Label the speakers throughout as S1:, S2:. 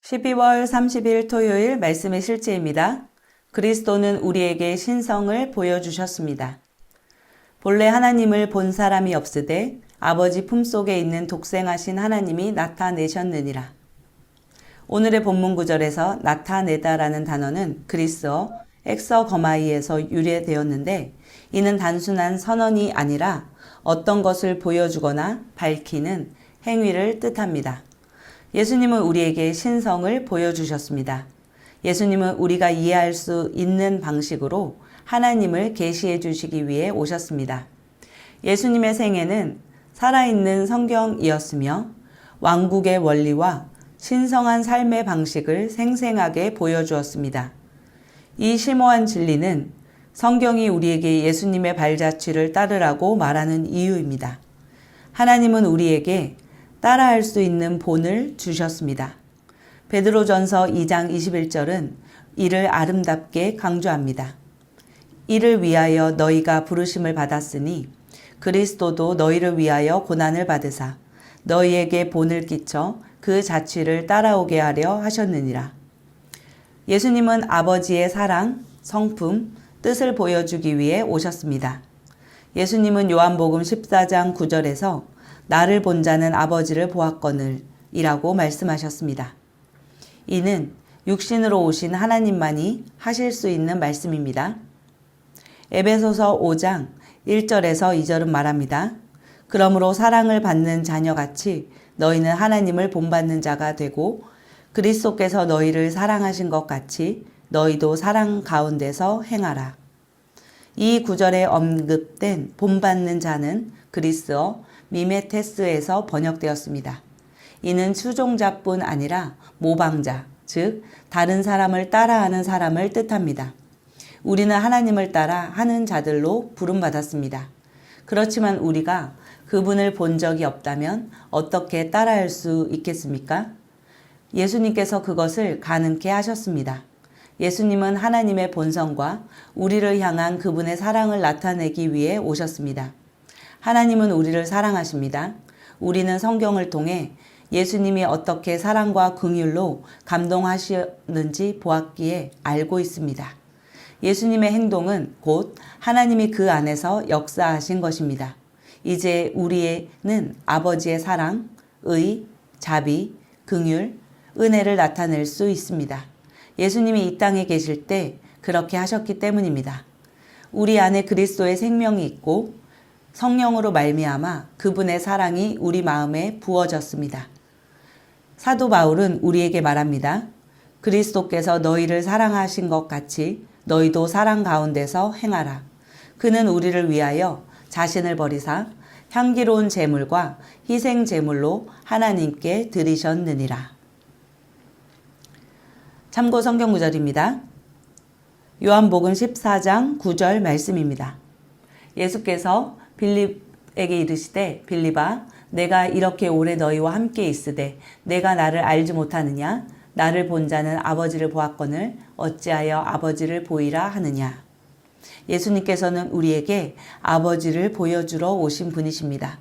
S1: 12월 30일 토요일 말씀의 실제입니다. 그리스도는 우리에게 신성을 보여주셨습니다. 본래 하나님을 본 사람이 없으되 아버지 품속에 있는 독생하신 하나님이 나타내셨느니라. 오늘의 본문 구절에서 나타내다라는 단어는 그리스어 엑서거마이에서 유래되었는데 이는 단순한 선언이 아니라 어떤 것을 보여주거나 밝히는 행위를 뜻합니다. 예수님은 우리에게 신성을 보여주셨습니다. 예수님은 우리가 이해할 수 있는 방식으로 하나님을 계시해 주시기 위해 오셨습니다. 예수님의 생애는 살아있는 성경이었으며 왕국의 원리와 신성한 삶의 방식을 생생하게 보여주었습니다. 이 심오한 진리는 성경이 우리에게 예수님의 발자취를 따르라고 말하는 이유입니다. 하나님은 우리에게 따라할 수 있는 본을 주셨습니다. 베드로전서 2장 21절은 이를 아름답게 강조합니다. 이를 위하여 너희가 부르심을 받았으니 그리스도도 너희를 위하여 고난을 받으사 너희에게 본을 끼쳐 그 자취를 따라오게 하려 하셨느니라. 예수님은 아버지의 사랑, 성품, 뜻을 보여주기 위해 오셨습니다. 예수님은 요한복음 14장 9절에서 나를 본 자는 아버지를 보았거늘 이라고 말씀하셨습니다. 이는 육신으로 오신 하나님만이 하실 수 있는 말씀입니다. 에베소서 5장 1절에서 2절은 말합니다. 그러므로 사랑을 받는 자녀같이 너희는 하나님을 본받는 자가 되고 그리스도께서 너희를 사랑하신 것 같이 너희도 사랑 가운데서 행하라. 이 구절에 언급된 본받는 자는 그리스어 미메테스에서 번역되었습니다. 이는 추종자뿐 아니라 모방자, 즉 다른 사람을 따라하는 사람을 뜻합니다. 우리는 하나님을 따라 하는 자들로 부름받았습니다. 그렇지만 우리가 그분을 본 적이 없다면 어떻게 따라할 수 있겠습니까? 예수님께서 그것을 가능케 하셨습니다. 예수님은 하나님의 본성과 우리를 향한 그분의 사랑을 나타내기 위해 오셨습니다. 하나님은 우리를 사랑하십니다. 우리는 성경을 통해 예수님이 어떻게 사랑과 긍휼로 감동하셨는지 보았기에 알고 있습니다. 예수님의 행동은 곧 하나님이 그 안에서 역사하신 것입니다. 이제 우리는 아버지의 사랑, 의, 자비, 긍휼, 은혜를 나타낼 수 있습니다. 예수님이 이 땅에 계실 때 그렇게 하셨기 때문입니다. 우리 안에 그리스도의 생명이 있고 성령으로 말미암아 그분의 사랑이 우리 마음에 부어졌습니다. 사도 바울은 우리에게 말합니다. 그리스도께서 너희를 사랑하신 것 같이 너희도 사랑 가운데서 행하라. 그는 우리를 위하여 자신을 버리사 향기로운 제물과 희생 제물로 하나님께 드리셨느니라. 참고 성경 구절입니다. 요한복음 14장 9절 말씀입니다. 예수께서 빌립에게 이르시되 빌립아 내가 이렇게 오래 너희와 함께 있으되 내가 나를 알지 못하느냐? 나를 본 자는 아버지를 보았거늘 어찌하여 아버지를 보이라 하느냐? 예수님께서는 우리에게 아버지를 보여주러 오신 분이십니다.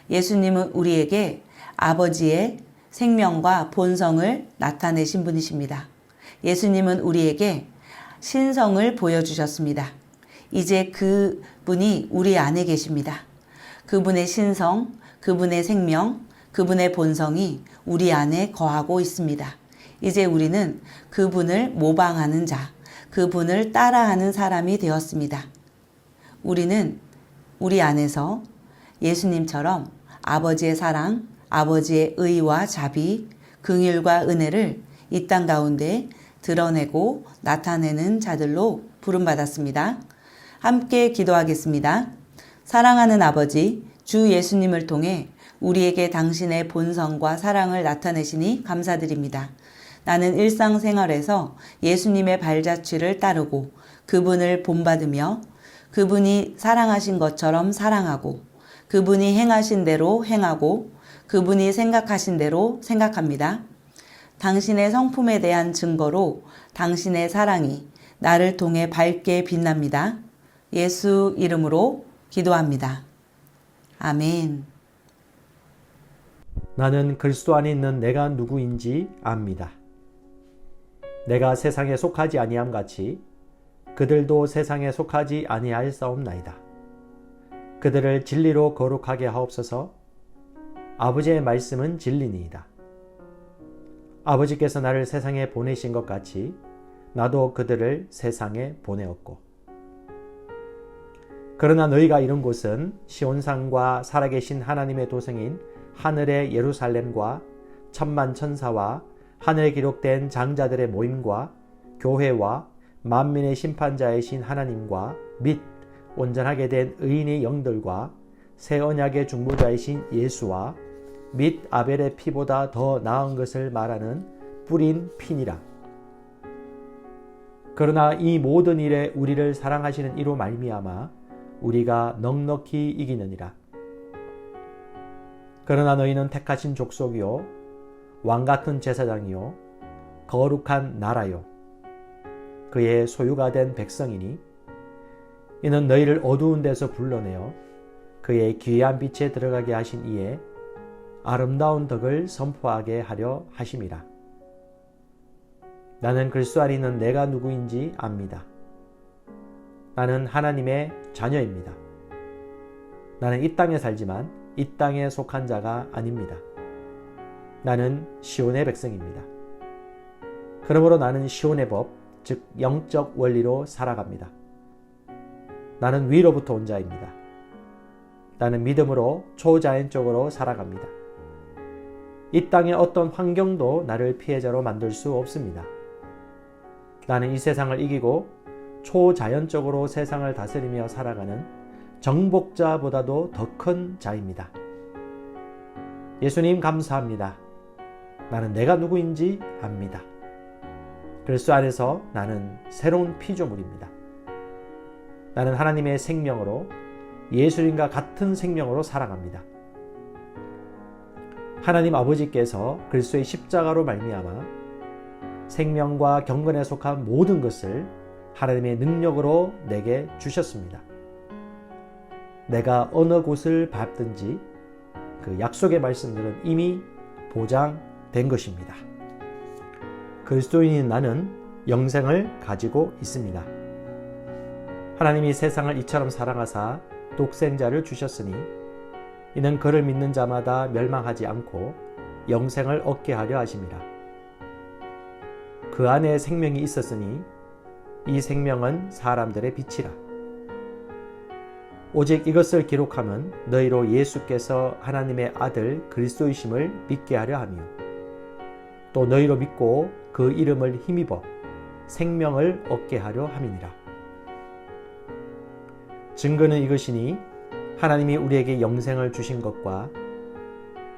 S1: 예수님은 우리에게 아버지의 생명과 본성을 나타내신 분이십니다. 예수님은 우리에게 신성을 보여주셨습니다. 이제 그분이 우리 안에 계십니다. 그분의 신성, 그분의 생명, 그분의 본성이 우리 안에 거하고 있습니다. 이제 우리는 그분을 모방하는 자, 그분을 따라하는 사람이 되었습니다. 우리는 우리 안에서 예수님처럼 아버지의 사랑, 아버지의 의와 자비, 긍휼과 은혜를 이 땅 가운데 드러내고 나타내는 자들로 부름받았습니다. 함께 기도하겠습니다. 사랑하는 아버지, 주 예수님을 통해 우리에게 당신의 본성과 사랑을 나타내시니 감사드립니다. 나는 일상생활에서 예수님의 발자취를 따르고 그분을 본받으며 그분이 사랑하신 것처럼 사랑하고 그분이 행하신 대로 행하고 그분이 생각하신 대로 생각합니다. 당신의 성품에 대한 증거로 당신의 사랑이 나를 통해 밝게 빛납니다. 예수 이름으로 기도합니다. 아멘.
S2: 나는 그리스도 안에 있는 내가 누구인지 압니다. 내가 세상에 속하지 아니함 같이 그들도 세상에 속하지 아니하였사옵나이다. 그들을 진리로 거룩하게 하옵소서. 아버지의 말씀은 진리니이다. 아버지께서 나를 세상에 보내신 것 같이 나도 그들을 세상에 보내었고, 그러나 너희가 이룬 곳은 시온산과 살아계신 하나님의 도성인 하늘의 예루살렘과 천만 천사와 하늘에 기록된 장자들의 모임과 교회와 만민의 심판자이신 하나님과 및 온전하게 된 의인의 영들과 새 언약의 중보자이신 예수와 및 아벨의 피보다 더 나은 것을 말하는 뿌린 피니라. 그러나 이 모든 일에 우리를 사랑하시는 이로 말미암아 우리가 넉넉히 이기느니라. 그러나 너희는 택하신 족속이요 왕같은 제사장이요 거룩한 나라요 그의 소유가 된 백성이니 이는 너희를 어두운 데서 불러내어 그의 귀한 빛에 들어가게 하신 이에 아름다운 덕을 선포하게 하려 하심이라. 나는 그리스도 안에 있는 내가 누구인지 압니다. 나는 하나님의 자녀입니다. 나는 이 땅에 살지만 이 땅에 속한 자가 아닙니다. 나는 시온의 백성입니다. 그러므로 나는 시온의 법, 즉 영적 원리로 살아갑니다. 나는 위로부터 온 자입니다. 나는 믿음으로 초자연적으로 살아갑니다. 이 땅의 어떤 환경도 나를 피해자로 만들 수 없습니다. 나는 이 세상을 이기고 초자연적으로 세상을 다스리며 살아가는 정복자보다도 더 큰 자입니다. 예수님 감사합니다. 나는 내가 누구인지 압니다. 그리스도 안에서 나는 새로운 피조물입니다. 나는 하나님의 생명으로 예수님과 같은 생명으로 살아갑니다. 하나님 아버지께서 그리스도의 십자가로 말미암아 생명과 경건에 속한 모든 것을 하나님의 능력으로 내게 주셨습니다. 내가 어느 곳을 밟든지 그 약속의 말씀들은 이미 보장된 것입니다. 그리스도인인 나는 영생을 가지고 있습니다. 하나님이 세상을 이처럼 사랑하사 독생자를 주셨으니 이는 그를 믿는 자마다 멸망하지 않고 영생을 얻게 하려 하심이라. 그 안에 생명이 있었으니 이 생명은 사람들의 빛이라. 오직 이것을 기록함은 너희로 예수께서 하나님의 아들 그리스도이심을 믿게 하려 하며 또 너희로 믿고 그 이름을 힘입어 생명을 얻게 하려 함이니라. 증거는 이것이니 하나님이 우리에게 영생을 주신 것과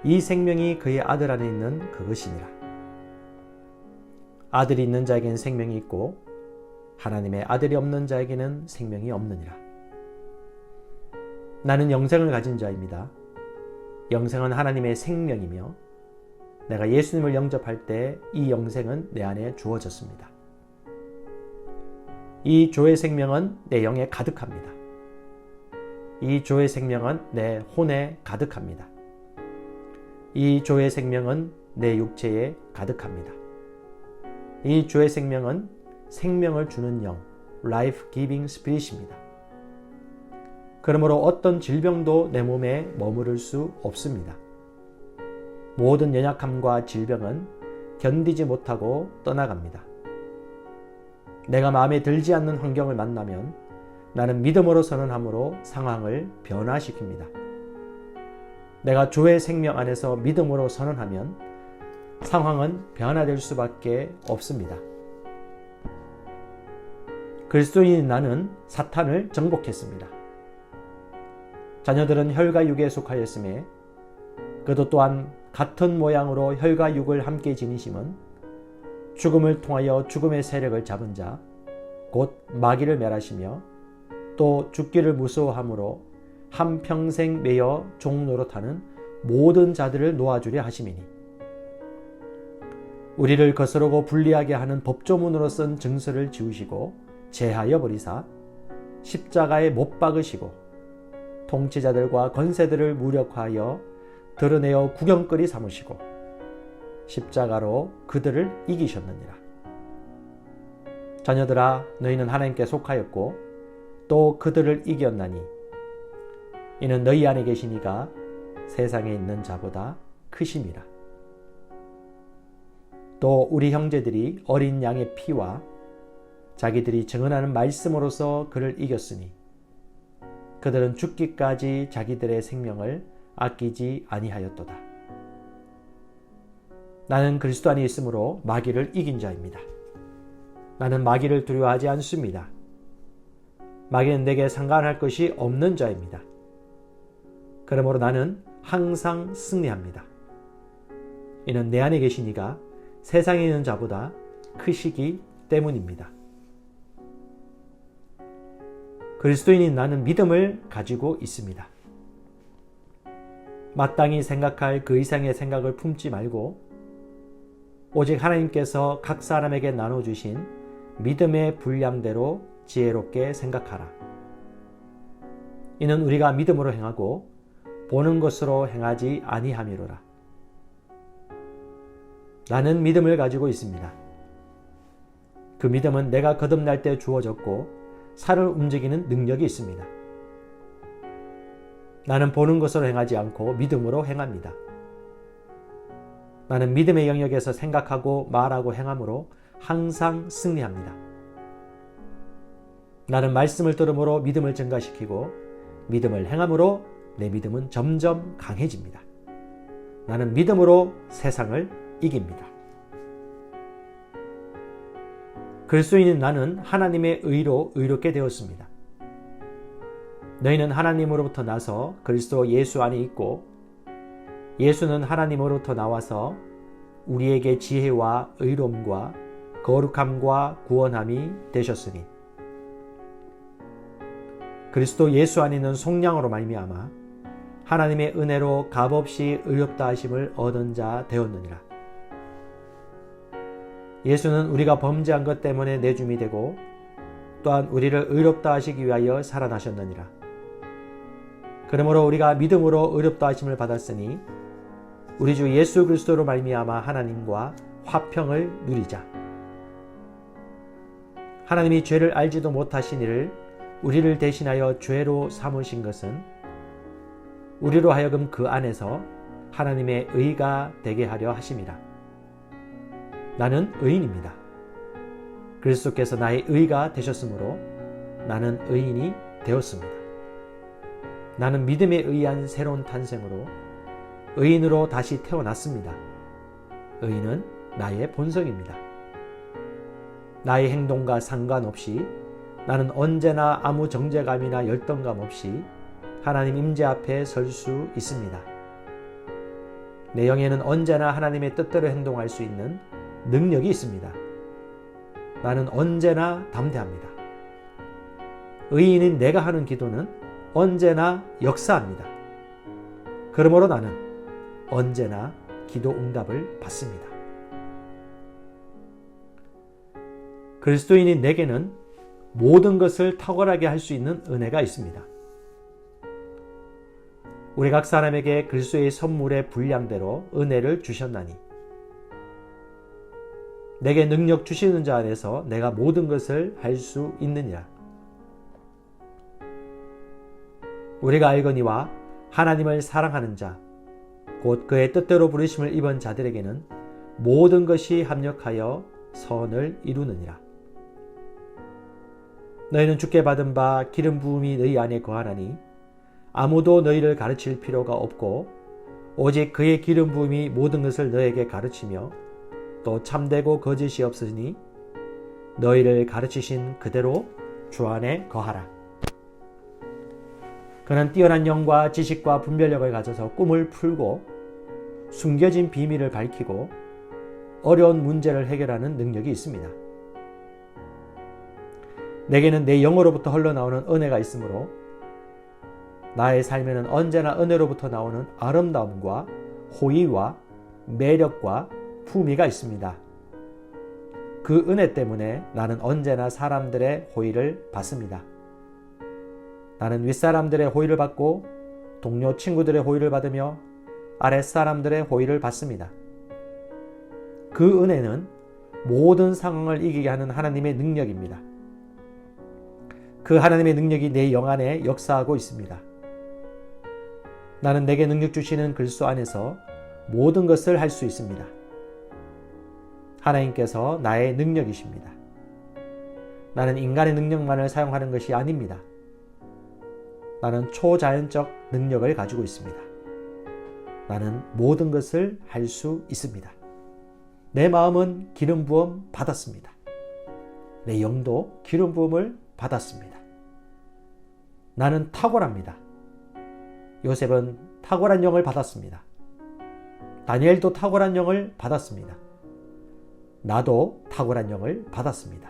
S2: 이 생명이 그의 아들 안에 있는 그것이니라. 아들이 있는 자에게는 생명이 있고 하나님의 아들이 없는 자에게는 생명이 없느니라. 나는 영생을 가진 자입니다. 영생은 하나님의 생명이며 내가 예수님을 영접할 때 이 영생은 내 안에 주어졌습니다. 이 조의 생명은 내 영에 가득합니다. 이 조의 생명은 내 혼에 가득합니다. 이 조의 생명은 내 육체에 가득합니다. 이 조의 생명은 생명을 주는 영, Life Giving Spirit입니다. 그러므로 어떤 질병도 내 몸에 머무를 수 없습니다. 모든 연약함과 질병은 견디지 못하고 떠나갑니다. 내가 마음에 들지 않는 환경을 만나면 나는 믿음으로 선언함으로 상황을 변화시킵니다. 내가 주의 생명 안에서 믿음으로 선언하면 상황은 변화될 수밖에 없습니다. 그리스도인인 나는 사탄을 정복했습니다. 자녀들은 혈과 육에 속하였음에 그도 또한 같은 모양으로 혈과 육을 함께 지니심은 죽음을 통하여 죽음의 세력을 잡은 자, 곧 마귀를 멸하시며 또 죽기를 무서워함으로 한평생 매여 종노릇하는 모든 자들을 놓아주려 하심이니 우리를 거스르고 불리하게 하는 법조문으로 쓴 증서를 지우시고 제하여 버리사 십자가에 못 박으시고 통치자들과 권세들을 무력화하여 드러내어 구경거리 삼으시고 십자가로 그들을 이기셨느니라. 자녀들아 너희는 하나님께 속하였고 또 그들을 이겼나니 이는 너희 안에 계신 이가 세상에 있는 자보다 크심이라. 또 우리 형제들이 어린 양의 피와 자기들이 증언하는 말씀으로서 그를 이겼으니 그들은 죽기까지 자기들의 생명을 아끼지 아니하였도다. 나는 그리스도 안에 있으므로 마귀를 이긴 자입니다. 나는 마귀를 두려워하지 않습니다. 마귀는 내게 상관할 것이 없는 자입니다. 그러므로 나는 항상 승리합니다. 이는 내 안에 계신 이가 세상에 있는 자보다 크시기 때문입니다. 그리스도인인 나는 믿음을 가지고 있습니다. 마땅히 생각할 그 이상의 생각을 품지 말고 오직 하나님께서 각 사람에게 나눠주신 믿음의 분량대로 지혜롭게 생각하라. 이는 우리가 믿음으로 행하고 보는 것으로 행하지 아니함이로라. 나는 믿음을 가지고 있습니다. 그 믿음은 내가 거듭날 때 주어졌고 살을 움직이는 능력이 있습니다. 나는 보는 것으로 행하지 않고 믿음으로 행합니다. 나는 믿음의 영역에서 생각하고 말하고 행함으로 항상 승리합니다. 나는 말씀을 들음으로 믿음을 증가시키고 믿음을 행함으로 내 믿음은 점점 강해집니다. 나는 믿음으로 세상을 이깁니다. 그리스도인인 나는 하나님의 의로 의롭게 되었습니다. 너희는 하나님으로부터 나서 그리스도 예수 안에 있고 예수는 하나님으로부터 나와서 우리에게 지혜와 의로움과 거룩함과 구원함이 되셨으니 그리스도 예수 안에 있는 속량으로 말미암아 하나님의 은혜로 값없이 의롭다 하심을 얻은 자 되었느니라. 예수는 우리가 범죄한 것 때문에 내줌이 되고 또한 우리를 의롭다 하시기 위하여 살아나셨느니라. 그러므로 우리가 믿음으로 의롭다 하심을 받았으니 우리 주 예수 그리스도로 말미암아 하나님과 화평을 누리자. 하나님이 죄를 알지도 못하신 이를 우리를 대신하여 죄로 삼으신 것은 우리로 하여금 그 안에서 하나님의 의가 되게 하려 하심이라. 나는 의인입니다. 그리스도께서 나의 의가 되셨으므로 나는 의인이 되었습니다. 나는 믿음에 의한 새로운 탄생으로 의인으로 다시 태어났습니다. 의인은 나의 본성입니다. 나의 행동과 상관없이 나는 언제나 아무 정죄감이나 열등감 없이 하나님 임재 앞에 설 수 있습니다. 내 영에는 언제나 하나님의 뜻대로 행동할 수 있는 능력이 있습니다. 나는 언제나 담대합니다. 의인인 내가 하는 기도는 언제나 역사합니다. 그러므로 나는 언제나 기도 응답을 받습니다. 그리스도인인 내게는 모든 것을 탁월하게 할 수 있는 은혜가 있습니다. 우리 각 사람에게 그리스도의 선물의 분량대로 은혜를 주셨나니 내게 능력 주시는 자 안에서 내가 모든 것을 할 수 있느니라. 우리가 알거니와 하나님을 사랑하는 자, 곧 그의 뜻대로 부르심을 입은 자들에게는 모든 것이 합력하여 선을 이루느니라. 너희는 주께 받은 바 기름 부음이 너희 안에 거하나니 아무도 너희를 가르칠 필요가 없고 오직 그의 기름 부음이 모든 것을 너에게 가르치며 또 참되고 거짓이 없으니 너희를 가르치신 그대로 주 안에 거하라. 그는 뛰어난 영과 지식과 분별력을 가져서 꿈을 풀고 숨겨진 비밀을 밝히고 어려운 문제를 해결하는 능력이 있습니다. 내게는 내 영으로부터 흘러나오는 은혜가 있으므로 나의 삶에는 언제나 은혜로부터 나오는 아름다움과 호의와 매력과 품위가 있습니다. 그 은혜 때문에 나는 언제나 사람들의 호의를 받습니다. 나는 윗사람들의 호의를 받고 동료 친구들의 호의를 받으며 아랫사람들의 호의를 받습니다. 그 은혜는 모든 상황을 이기게 하는 하나님의 능력입니다. 그 하나님의 능력이 내 영 안에 역사하고 있습니다. 나는 내게 능력 주시는 그리스도 안에서 모든 것을 할 수 있습니다. 하나님께서 나의 능력이십니다. 나는 인간의 능력만을 사용하는 것이 아닙니다. 나는 초자연적 능력을 가지고 있습니다. 나는 모든 것을 할 수 있습니다. 내 마음은 기름 부음 받았습니다. 내 영도 기름 부음을 받았습니다. 나는 탁월합니다. 요셉은 탁월한 영을 받았습니다. 다니엘도 탁월한 영을 받았습니다. 나도 탁월한 영을 받았습니다.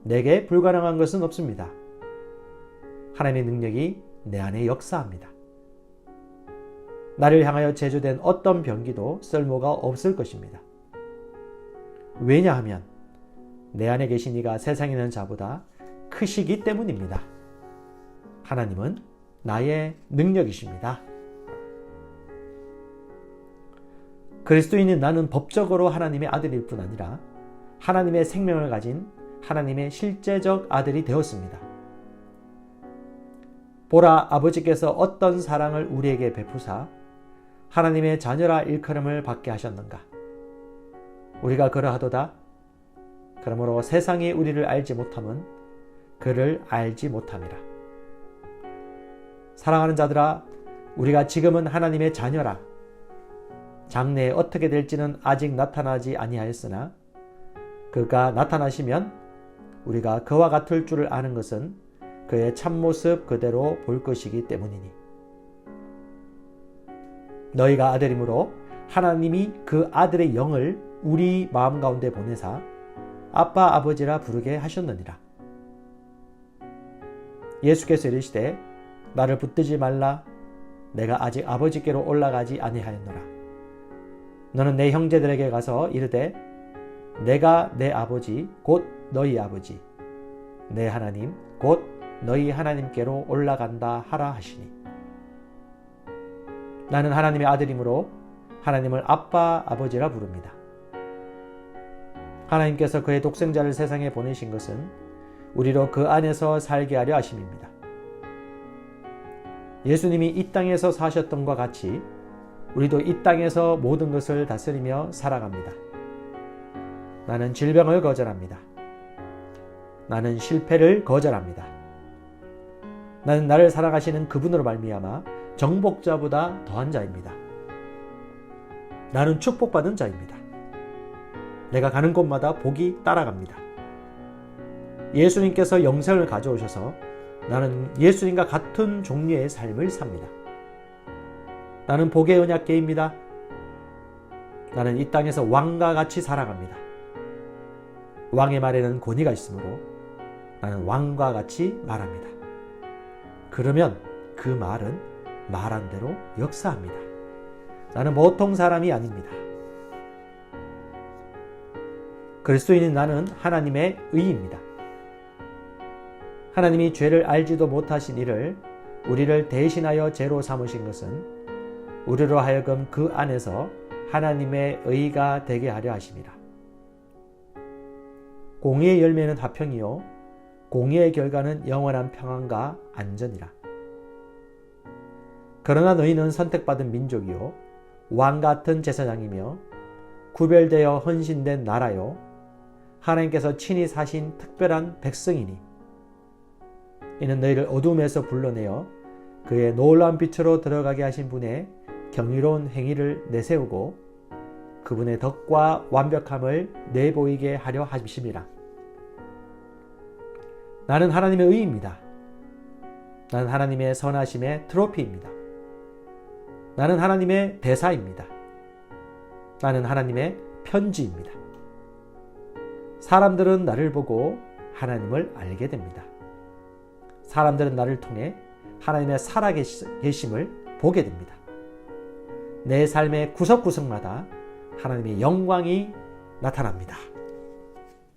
S2: 내게 불가능한 것은 없습니다. 하나님의 능력이 내 안에 역사합니다. 나를 향하여 제조된 어떤 병기도 쓸모가 없을 것입니다. 왜냐하면 내 안에 계신 이가 세상에 있는 자보다 크시기 때문입니다. 하나님은 나의 능력이십니다. 그리스도인인 나는 법적으로 하나님의 아들일 뿐 아니라 하나님의 생명을 가진 하나님의 실제적 아들이 되었습니다. 보라, 아버지께서 어떤 사랑을 우리에게 베푸사 하나님의 자녀라 일컬음을 받게 하셨는가. 우리가 그러하도다. 그러므로 세상이 우리를 알지 못함은 그를 알지 못함이라. 사랑하는 자들아, 우리가 지금은 하나님의 자녀라. 장래에 어떻게 될지는 아직 나타나지 아니하였으나 그가 나타나시면 우리가 그와 같을 줄을 아는 것은 그의 참모습 그대로 볼 것이기 때문이니. 너희가 아들이므로 하나님이 그 아들의 영을 우리 마음 가운데 보내사 아빠 아버지라 부르게 하셨느니라. 예수께서 이르시되 나를 붙들지 말라. 내가 아직 아버지께로 올라가지 아니하였노라. 너는 내 형제들에게 가서 이르되 내가 내 아버지 곧 너희 아버지 내 하나님 곧 너희 하나님께로 올라간다 하라 하시니. 나는 하나님의 아들이므로 하나님을 아빠 아버지라 부릅니다. 하나님께서 그의 독생자를 세상에 보내신 것은 우리로 그 안에서 살게 하려 하심입니다. 예수님이 이 땅에서 사셨던 것과 같이 우리도 이 땅에서 모든 것을 다스리며 살아갑니다. 나는 질병을 거절합니다. 나는 실패를 거절합니다. 나는 나를 사랑하시는 그분으로 말미암아 정복자보다 더한 자입니다. 나는 축복받은 자입니다. 내가 가는 곳마다 복이 따라갑니다. 예수님께서 영생을 가져오셔서 나는 예수님과 같은 종류의 삶을 삽니다. 나는 복의 언약궤입니다. 나는 이 땅에서 왕과 같이 살아갑니다. 왕의 말에는 권위가 있으므로 나는 왕과 같이 말합니다. 그러면 그 말은 말한 대로 역사합니다. 나는 보통 사람이 아닙니다. 그리스도인인 나는 하나님의 의입니다. 하나님이 죄를 알지도 못하신 이를 우리를 대신하여 죄로 삼으신 것은 우리로 하여금 그 안에서 하나님의 의가 되게 하려 하심이라. 공의의 열매는 화평이요 공의의 결과는 영원한 평안과 안전이라. 그러나 너희는 선택받은 민족이요 왕 같은 제사장이며 구별되어 헌신된 나라요 하나님께서 친히 사신 특별한 백성이니. 이는 너희를 어둠에서 불러내어 그의 놀라운 빛으로 들어가게 하신 분의 경이로운 행위를 내세우고 그분의 덕과 완벽함을 내보이게 하려 하심이라. 나는 하나님의 의입니다. 나는 하나님의 선하심의 트로피입니다. 나는 하나님의 대사입니다. 나는 하나님의 편지입니다. 사람들은 나를 보고 하나님을 알게 됩니다. 사람들은 나를 통해 하나님의 살아계심을 보게 됩니다. 내 삶의 구석구석마다 하나님의 영광이 나타납니다.